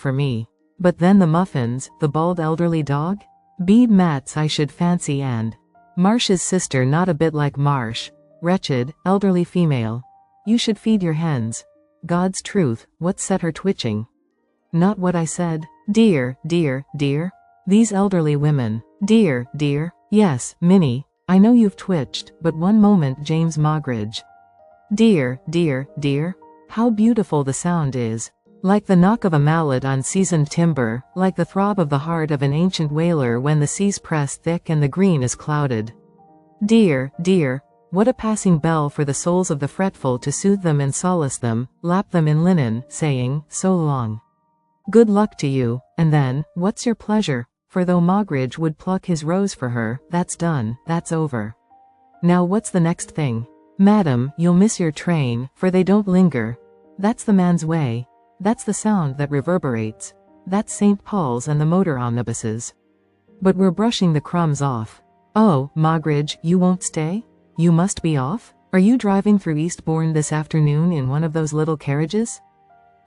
for me. But then the muffins, the bald elderly dog? Bede Mats I should fancy, and Marsh's sister not a bit like Marsh. Wretched, elderly female. You should feed your hens. God's truth, what set her twitching? Not what I said. Dear, dear, dear. These elderly women. Dear, dear. Yes, Minnie, I know you've twitched, but one moment, James Moggridge. Dear, dear, dear. How beautiful the sound is. Like the knock of a mallet on seasoned timber, like the throb of the heart of an ancient whaler when the seas press thick and the green is clouded. Dear, dear. What a passing bell for the souls of the fretful to soothe them and solace them, lap them in linen, saying, so long. Good luck to you, and then, what's your pleasure? For though Moggridge would pluck his rose for her, that's done, that's over. Now what's the next thing? Madam, you'll miss your train, for they don't linger. That's the man's way. That's the sound that reverberates. That's St. Paul's and the motor omnibuses. But we're brushing the crumbs off. Oh, Moggridge, you won't stay? You must be off? Are you driving through Eastbourne this afternoon in one of those little carriages?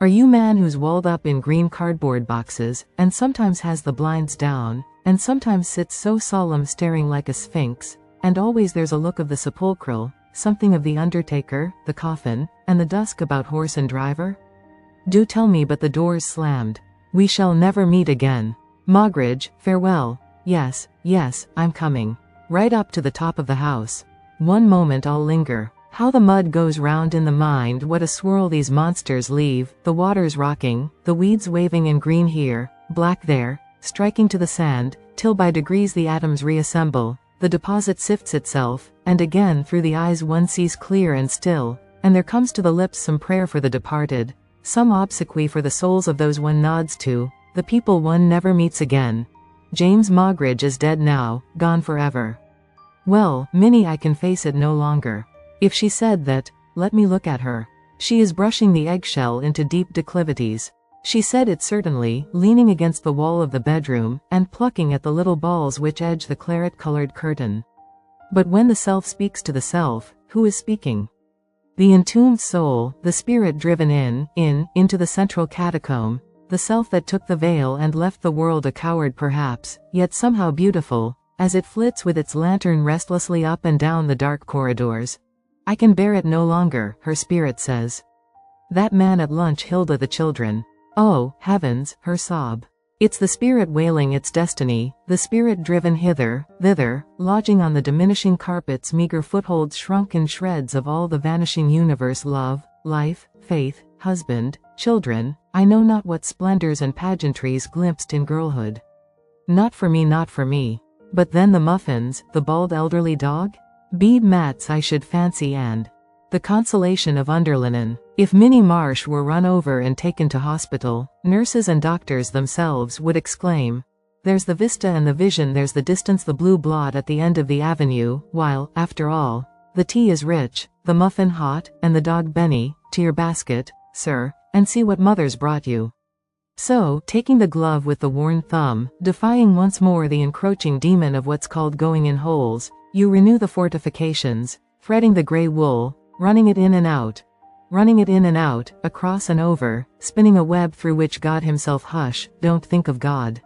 Are you man who's walled up in green cardboard boxes, and sometimes has the blinds down, and sometimes sits so solemn staring like a sphinx, and always there's a look of the sepulchral, something of the undertaker, the coffin, and the dusk about horse and driver? Do tell me, but the door's slammed. We shall never meet again. Moggridge, farewell. Yes, yes, I'm coming. Right up to the top of the house. One moment I'll linger. How the mud goes round in the mind, what a swirl these monsters leave, the waters rocking, the weeds waving in green here, black there, striking to the sand, till by degrees the atoms reassemble, the deposit sifts itself, and again through the eyes one sees clear and still, and there comes to the lips some prayer for the departed, some obsequy for the souls of those one nods to, the people one never meets again. James Moggridge is dead now, gone forever. Well, Minnie, I can face it no longer. If she said that, let me look at her. She is brushing the eggshell into deep declivities. She said it certainly, leaning against the wall of the bedroom, and plucking at the little balls which edge the claret-colored curtain. But when the self speaks to the self, who is speaking? The entombed soul, the spirit driven into the central catacomb, the self that took the veil and left the world a coward perhaps, yet somehow beautiful, as it flits with its lantern restlessly up and down the dark corridors. I can bear it no longer, her spirit says. That man at lunch, Hilda the children. Oh, heavens, her sob. It's the spirit wailing its destiny, the spirit driven hither, thither, lodging on the diminishing carpet's meager footholds, shrunk in shreds of all the vanishing universe, love, life, faith, husband, children, I know not what splendors and pageantries glimpsed in girlhood. Not for me, not for me. But then the muffins, the bald elderly dog? Bede Mats I should fancy, and the consolation of underlinen. If Minnie Marsh were run over and taken to hospital, nurses and doctors themselves would exclaim, there's the vista and the vision, there's the distance, the blue blot at the end of the avenue, while, after all, the tea is rich, the muffin hot, and the dog Benny, to your basket, sir, and see what mother's brought you. So, taking the glove with the worn thumb, defying once more the encroaching demon of what's called going in holes, you renew the fortifications, threading the grey wool, running it in and out, across and over, spinning a web through which God himself, hush, don't think of God.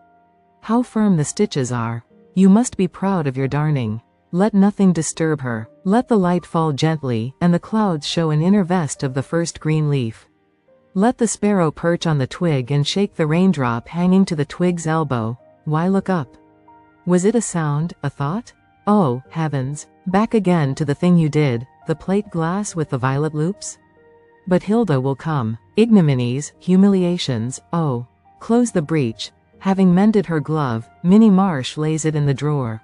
How firm the stitches are. You must be proud of your darning. Let nothing disturb her. Let the light fall gently, and the clouds show an inner vest of the first green leaf. Let the sparrow perch on the twig and shake the raindrop hanging to the twig's elbow. Why look up? Was it a sound, a thought? Oh, heavens, back again to the thing you did, the plate glass with the violet loops? But Hilda will come. Ignominies, humiliations, oh. Close the breach. Having mended her glove, Minnie Marsh lays it in the drawer.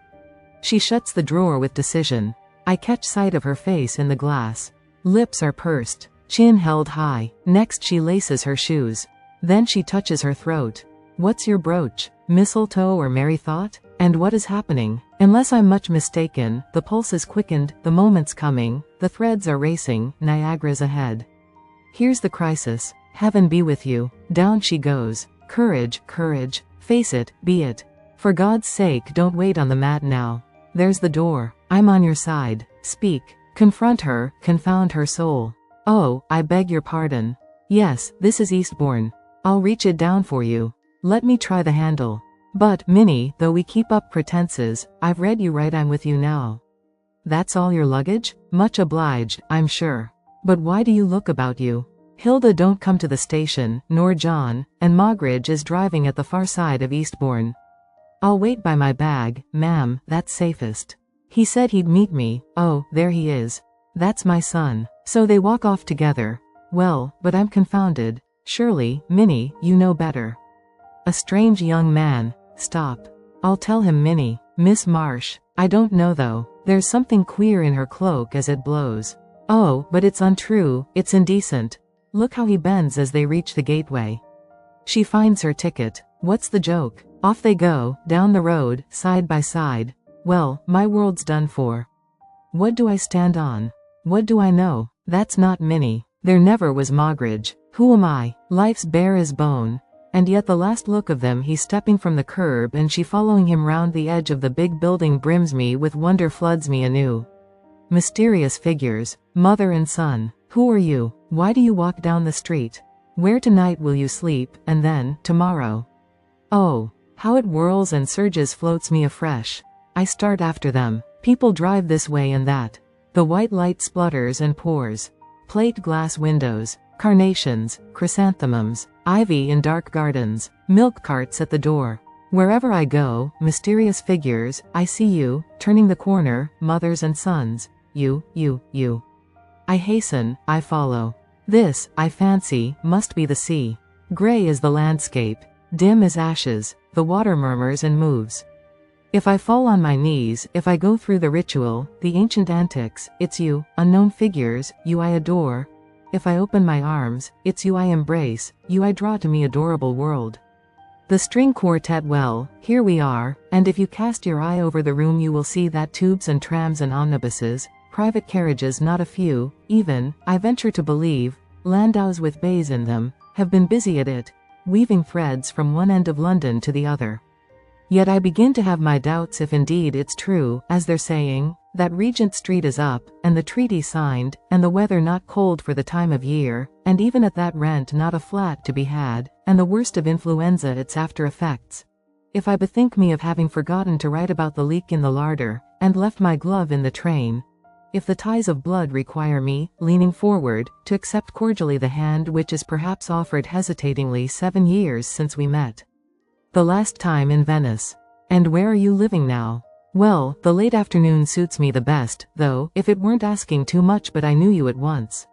She shuts the drawer with decision. I catch sight of her face in the glass. Lips are pursed, chin held high. Next she laces her shoes. Then she touches her throat. What's your brooch? Mistletoe or merry thought? And what is happening? Unless I'm much mistaken, the pulse is quickened, the moment's coming, the threads are racing, Niagara's ahead. Here's the crisis. Heaven be with you. Down she goes. Courage, courage. Face it, be it. For God's sake, don't wait on the mat now. There's the door. I'm on your side. Speak. Confront her, confound her soul. Oh, I beg your pardon. Yes, this is Eastbourne. I'll reach it down for you. Let me try the handle. But, Minnie, though we keep up pretenses, I've read you right. I'm with you now. That's all your luggage? Much obliged, I'm sure. But why do you look about you? Hilda don't come to the station, nor John, and Moggridge is driving at the far side of Eastbourne. I'll wait by my bag, ma'am, that's safest. He said he'd meet me. Oh, there he is. That's my son. So they walk off together. Well, but I'm confounded. Surely, Minnie, you know better. A strange young man. Stop. I'll tell him, Minnie. Miss Marsh. I don't know though. There's something queer in her cloak as it blows. Oh, but it's untrue, it's indecent. Look how he bends as they reach the gateway. She finds her ticket. What's the joke? Off they go, down the road, side by side. Well, my world's done for. What do I stand on? What do I know? That's not Minnie. There never was Moggridge. Who am I? Life's bare as bone. And yet the last look of them, he's stepping from the curb and she following him round the edge of the big building, brims me with wonder, floods me anew. Mysterious figures. Mother and son. Who are you? Why do you walk down the street? Where tonight will you sleep, and then, tomorrow? Oh, how it whirls and surges, floats me afresh. I start after them. People drive this way and that. The white light splutters and pours. Plate glass windows. Carnations, chrysanthemums, ivy in dark gardens, milk carts at the door. Wherever I go, mysterious figures, I see you, turning the corner, mothers and sons. You. I hasten, I follow. This, I fancy, must be the sea. Grey is the landscape. Dim as ashes, the water murmurs and moves. If I fall on my knees, if I go through the ritual, the ancient antics, it's you, unknown figures, you I adore. If I open my arms, it's you I embrace, you I draw to me, adorable world. The string quartet, well, here we are, and if you cast your eye over the room you will see that tubes and trams and omnibuses, private carriages not a few, even, I venture to believe, landaus with bays in them, have been busy at it, weaving threads from one end of London to the other. Yet I begin to have my doubts if indeed it's true, as they're saying, that Regent Street is up, and the treaty signed, and the weather not cold for the time of year, and even at that rent not a flat to be had, and the worst of influenza its after effects. If I bethink me of having forgotten to write about the leak in the larder, and left my glove in the train, if the ties of blood require me, leaning forward, to accept cordially the hand which is perhaps offered hesitatingly 7 years since we met. The last time in Venice. And where are you living now? Well, the late afternoon suits me the best, though, if it weren't asking too much, but I knew you at once.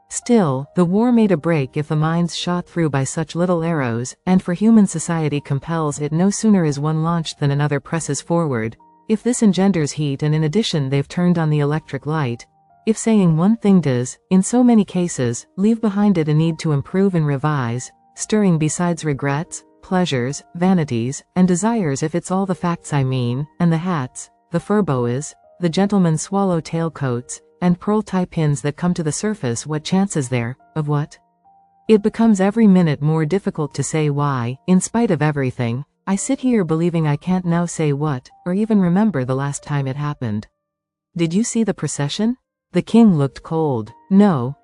Still, the war made a break if the mind's shot through by such little arrows, and for human society compels it no sooner is one launched than another presses forward. If this engenders heat and in addition they've turned on the electric light, if saying one thing does, in so many cases, leave behind it a need to improve and revise, stirring besides regrets, pleasures, vanities, and desires, if it's all the facts I mean, and the hats, the fur boas, the gentlemen's swallow-tail coats, and pearl-tie pins that come to the surface, what chance is there, of what? It becomes every minute more difficult to say why, in spite of everything, I sit here believing I can't now say what, or even remember the last time it happened. Did you see the procession? The king looked cold. No.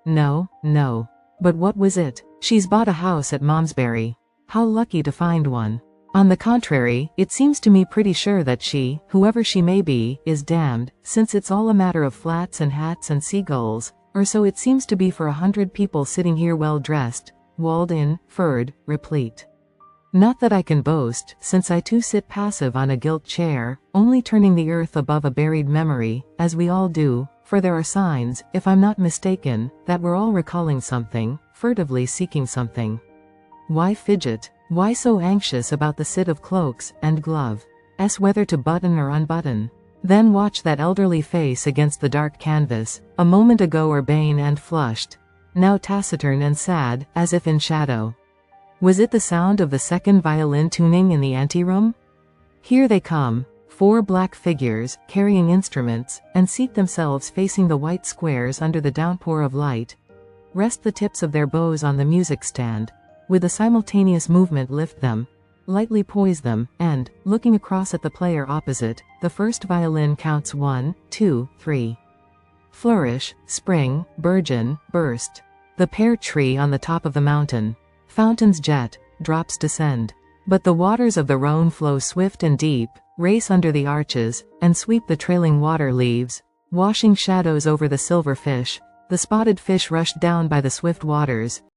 But what was it? She's bought a house at Malmesbury. How lucky to find one. On the contrary, it seems to me pretty sure that she, whoever she may be, is damned, since it's all a matter of flats and hats and seagulls, or so it seems to be for 100 people sitting here well dressed, walled in, furred, replete. Not that I can boast, since I too sit passive on a gilt chair, only turning the earth above a buried memory, as we all do, for there are signs, if I'm not mistaken, that we're all recalling something, furtively seeking something. Why fidget? Why so anxious about the sit of cloaks and gloves, whether to button or unbutton? Then watch that elderly face against the dark canvas, a moment ago urbane and flushed, now taciturn and sad, as if in shadow. Was it the sound of the second violin tuning in the anteroom? Here they come, 4 black figures, carrying instruments, and seat themselves facing the white squares under the downpour of light. Rest the tips of their bows on the music stand. With a simultaneous movement lift them, lightly poise them, and, looking across at the player opposite, the first violin counts 1, 2, 3. Flourish, spring, burgeon, burst. The pear tree on the top of the mountain. Fountains jet, drops descend. But the waters of the Rhône flow swift and deep, race under the arches, and sweep the trailing water leaves, washing shadows over the silver fish. The spotted fish rushed down by the swift waters,